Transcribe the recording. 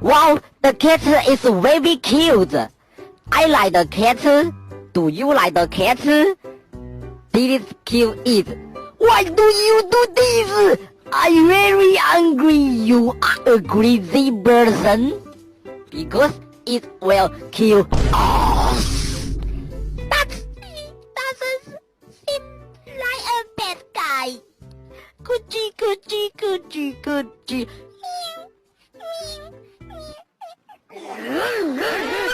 Wow, the cat is very cute. I like the cat. Do you like the cat? Did it kill it? Why do you do this? I'm very angry. You are a crazy person. Because it will kill us. That doesn't seem like a bad guy. Coochie, coochie, coochie, coochie. Meow, meow, meow.